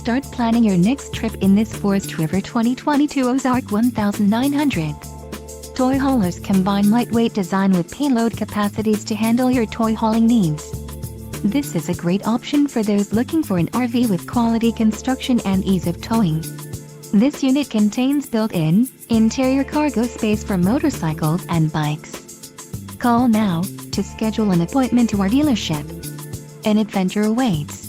Start planning your next trip in this Forest River 2022 Ozark 1900. Toy haulers combine lightweight design with payload capacities to handle your toy hauling needs. This is a great option for those looking for an RV with quality construction and ease of towing. This unit contains built-in, interior cargo space for motorcycles and bikes. Call now to schedule an appointment to our dealership. An adventure awaits.